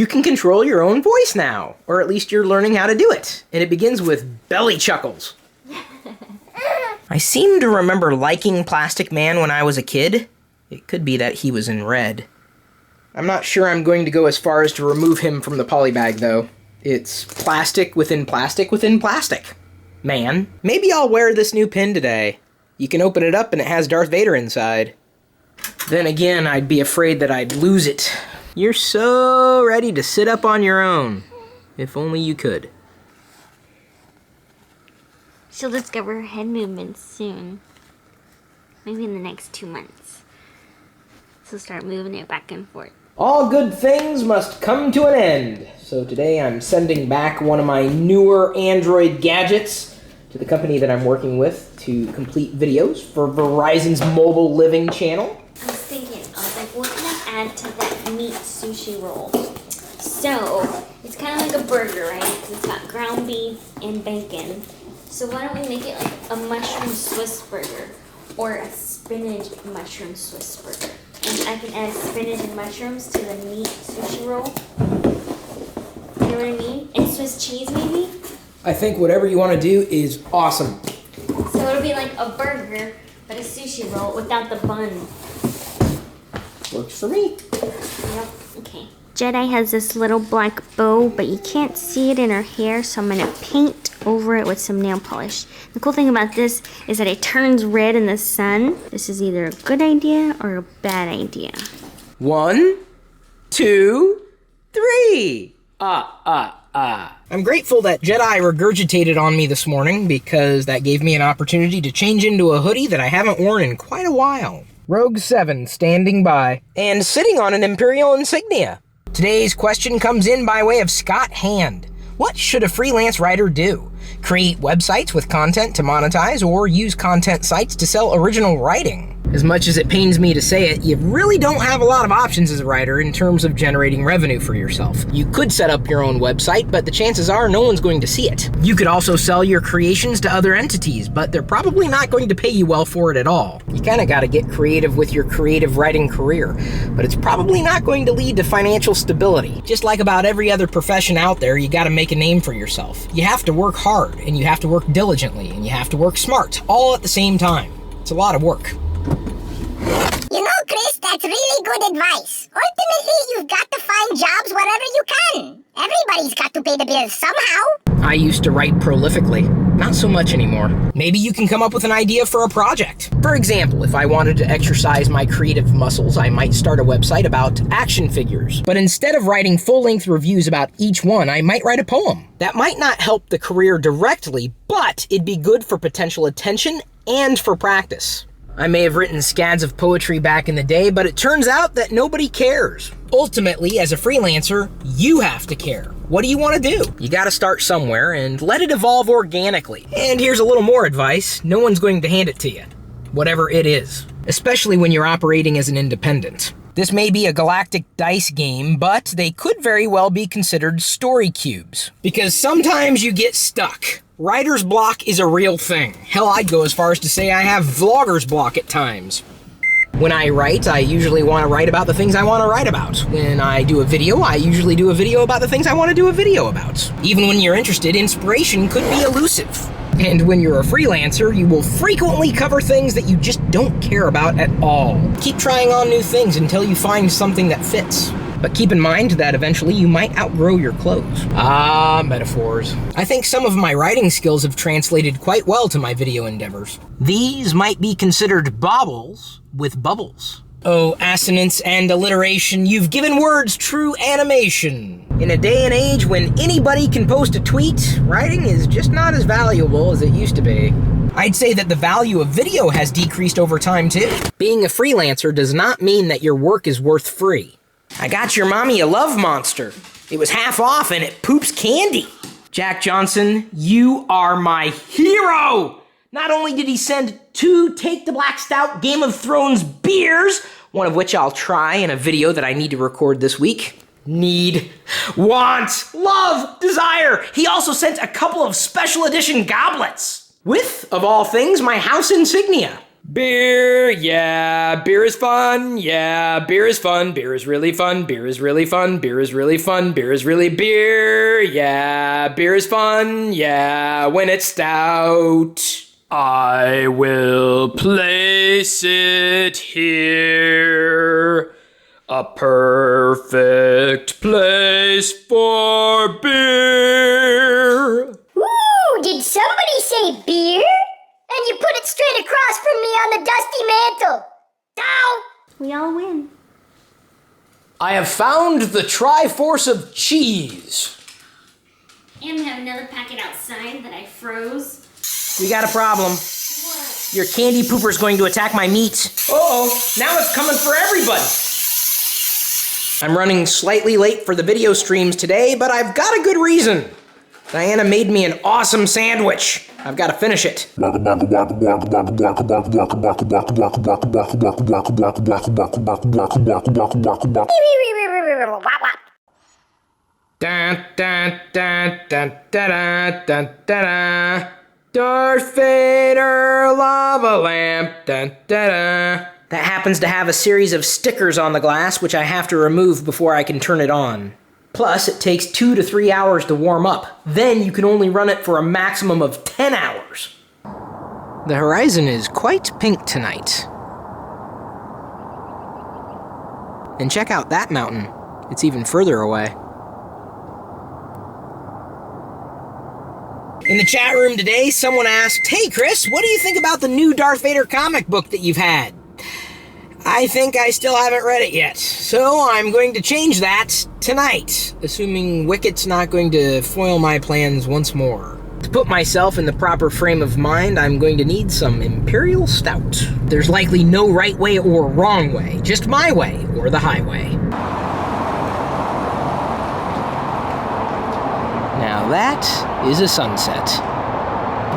You can control your own voice now, or at least you're learning how to do it. And it begins with belly chuckles. I seem to remember liking Plastic Man when I was a kid. It could be that he was in red. I'm not sure I'm going to go as far as to remove him from the polybag, though. It's plastic within plastic within plastic. Man, maybe I'll wear this new pin today. You can open it up and it has Darth Vader inside. Then again, I'd be afraid that I'd lose it. You're so ready to sit up on your own. If only you could. She'll discover her head movements soon. Maybe in the next 2 months. So start moving it back and forth. All good things must come to an end. So today I'm sending back one of my newer Android gadgets to the company that I'm working with to complete videos for Verizon's mobile living channel. I was thinking, what can I add to that meat sushi roll? So, it's kind of like a burger, right? 'Cause it's got ground beef and bacon. So why don't we make it like a mushroom Swiss burger or a spinach mushroom Swiss burger? And I can add spinach and mushrooms to the meat sushi roll. You know what I mean? And Swiss cheese maybe? I think whatever you want to do is awesome. So it'll be like a burger, but a sushi roll without the bun. Works for me. Yep, okay. Jedi has this little black bow, but you can't see it in her hair, so I'm gonna paint over it with some nail polish. The cool thing about this is that it turns red in the sun. This is either a good idea or a bad idea. 1, 2, 3. I'm grateful that Jedi regurgitated on me this morning because that gave me an opportunity to change into a hoodie that I haven't worn in quite a while. Rogue 7 standing by and sitting on an Imperial insignia. Today's question comes in by way of Scott Hand. What should a freelance writer do? Create websites with content to monetize or use content sites to sell original writing? As much as it pains me to say it, you really don't have a lot of options as a writer in terms of generating revenue for yourself. You could set up your own website, but the chances are no one's going to see it. You could also sell your creations to other entities, but they're probably not going to pay you well for it at all. You kind of got to get creative with your creative writing career, but it's probably not going to lead to financial stability. Just like about every other profession out there, you got to make a name for yourself. You have to work hard, and you have to work diligently, and you have to work smart, all at the same time. It's a lot of work. You know, Chris, that's really good advice. Ultimately, you've got to find jobs wherever you can. Everybody's got to pay the bills somehow. I used to write prolifically. Not so much anymore. Maybe you can come up with an idea for a project. For example, if I wanted to exercise my creative muscles, I might start a website about action figures. But instead of writing full-length reviews about each one, I might write a poem. That might not help the career directly, but it'd be good for potential attention and for practice. I may have written scads of poetry back in the day, but it turns out that nobody cares. Ultimately, as a freelancer, you have to care. What do you want to do? You gotta start somewhere and let it evolve organically. And here's a little more advice. No one's going to hand it to you, whatever it is, especially when you're operating as an independent. This may be a galactic dice game, but they could very well be considered story cubes. Because sometimes you get stuck. Writer's block is a real thing. Hell, I'd go as far as to say I have vlogger's block at times. When I write, I usually want to write about the things I want to write about. When I do a video, I usually do a video about the things I want to do a video about. Even when you're interested, inspiration could be elusive. And when you're a freelancer, you will frequently cover things that you just don't care about at all. Keep trying on new things until you find something that fits. But keep in mind that eventually you might outgrow your clothes. Ah, metaphors. I think some of my writing skills have translated quite well to my video endeavors. These might be considered baubles with bubbles. Oh, assonance and alliteration, you've given words true animation. In a day and age when anybody can post a tweet, writing is just not as valuable as it used to be. I'd say that the value of video has decreased over time too. Being a freelancer does not mean that your work is worth free. I got your mommy a love monster. It was half off and it poops candy. Jack Johnson, you are my hero! Not only did he send 2 Take the Black Stout Game of Thrones beers, one of which I'll try in a video that I need to record this week. Need, want, love, desire. He also sent a couple of special edition goblets. With, of all things, my house insignia. Beer, yeah, beer is fun, yeah, beer is fun, beer is really fun, beer is really fun, beer is really fun, beer is really beer, yeah, beer is fun, yeah, when it's stout. I will place it here, a perfect place for beer. Ooh, did somebody say beer? And you put it straight across from me on the dusty mantle. Ow! We all win. I have found the Triforce of Cheese. And we have another packet outside that I froze. We got a problem. What? Your candy pooper's going to attack my meat. Uh-oh, now it's coming for everybody. I'm running slightly late for the video streams today, but I've got a good reason. Diana made me an awesome sandwich. I've got to finish it. Dun, dun, dun, dun, dun, dun, dun. Darth Vader lava lamp. Dun, dun, dun. That happens to have a series of stickers on the glass, which I have to remove before I can turn it on. Plus, it takes 2 to 3 hours to warm up. Then you can only run it for a maximum of 10 hours. The horizon is quite pink tonight. And check out that mountain. It's even further away. In the chat room today, someone asked, "Hey Chris, what do you think about the new Darth Vader comic book that you've had?" I think I still haven't read it yet, so I'm going to change that tonight, assuming Wicket's not going to foil my plans once more. To put myself in the proper frame of mind, I'm going to need some Imperial Stout. There's likely no right way or wrong way, just my way or the highway. Now that is a sunset,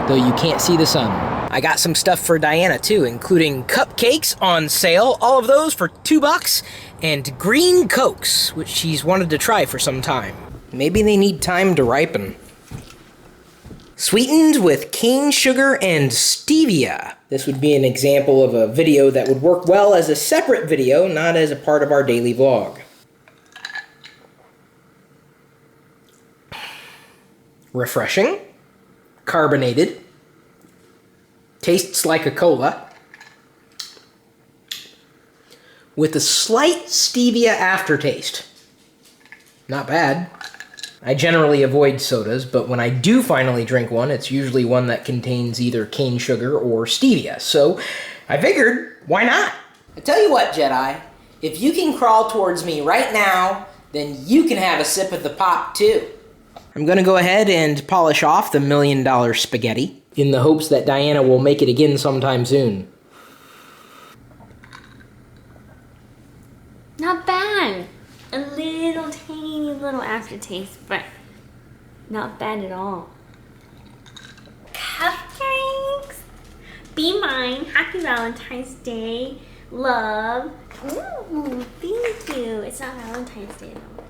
though you can't see the sun. I got some stuff for Diana too, including cupcakes on sale, all of those for $2, and green Cokes, which she's wanted to try for some time. Maybe they need time to ripen. Sweetened with cane sugar and stevia. This would be an example of a video that would work well as a separate video, not as a part of our daily vlog. Refreshing, carbonated, tastes like a cola, with a slight stevia aftertaste. Not bad. I generally avoid sodas, but when I do finally drink one, it's usually one that contains either cane sugar or stevia, so I figured, why not? I tell you what, Jedi, if you can crawl towards me right now, then you can have a sip of the pop too. I'm gonna go ahead and polish off the $1 million spaghetti, in the hopes that Diana will make it again sometime soon. Not bad. A little tiny little aftertaste, but not bad at all. Cupcakes. Be mine. Happy Valentine's Day. Love. Ooh, thank you. It's not Valentine's Day though.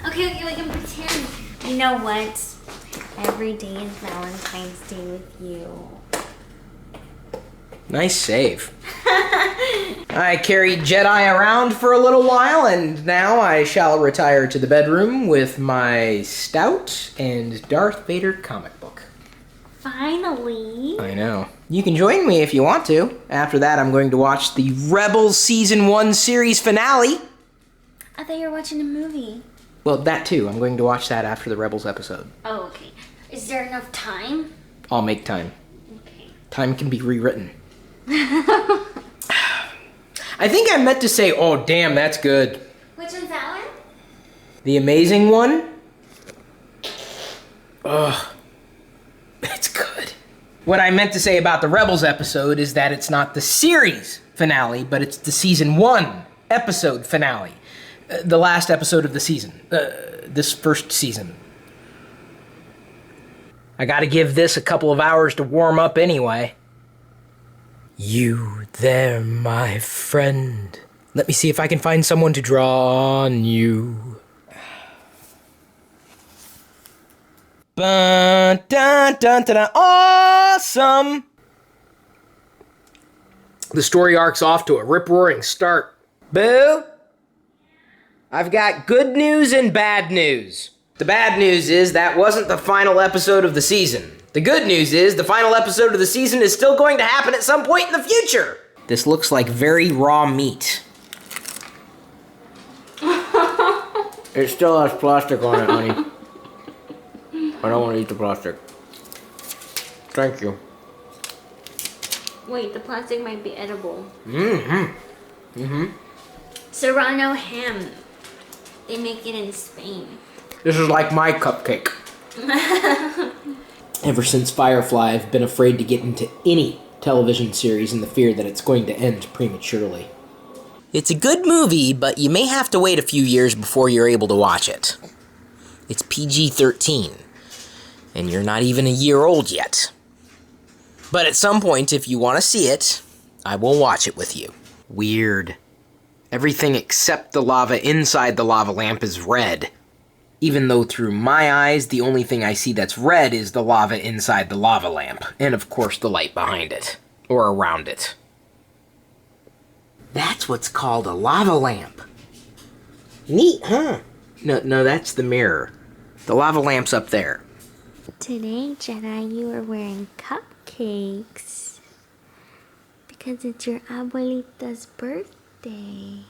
Okay, we can pretend. You know what? Every day is Valentine's Day with you. Nice save. I carried Jedi around for a little while, and now I shall retire to the bedroom with my stout and Darth Vader comic book. Finally. I know. You can join me if you want to. After that, I'm going to watch the Rebels Season 1 series finale. I thought you were watching a movie. Well, that too. I'm going to watch that after the Rebels episode. Oh, okay. Is there enough time? I'll make time. Okay. Time can be rewritten. I think I meant to say, oh, damn, that's good. Which one's that one? The Amazing One? Ugh. It's good. What I meant to say about the Rebels episode is that it's not the series finale, but it's the Season 1 episode finale. The last episode of the season. This first season. I gotta give this a couple of hours to warm up anyway. You there, my friend. Let me see if I can find someone to draw on you. Dun, dun, dun, dun, awesome! The story arc's off to a rip-roaring start. Boo! I've got good news and bad news. The bad news is that wasn't the final episode of the season. The good news is the final episode of the season is still going to happen at some point in the future. This looks like very raw meat. It still has plastic on it, honey. I don't want to eat the plastic. Thank you. Wait, the plastic might be edible. Mm-hmm. Serrano ham. They make it in Spain. This is like my cupcake. Ever since Firefly, I've been afraid to get into any television series in the fear that it's going to end prematurely. It's a good movie, but you may have to wait a few years before you're able to watch it. It's PG-13, and you're not even a year old yet. But at some point, if you want to see it, I will watch it with you. Weird. Everything except the lava inside the lava lamp is red. Even though through my eyes, the only thing I see that's red is the lava inside the lava lamp. And of course the light behind it. Or around it. That's what's called a lava lamp. Neat, huh? No, that's the mirror. The lava lamp's up there. Today, Jedi, you are wearing cupcakes. Because it's your abuelita's birthday.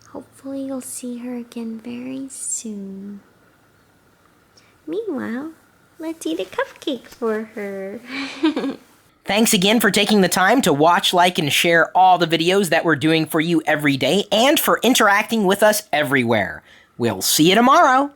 Hopefully you'll see her again very soon. Meanwhile, let's eat a cupcake for her. Thanks again for taking the time to watch, like, and share all the videos that we're doing for you every day, and for interacting with us everywhere. We'll see you tomorrow.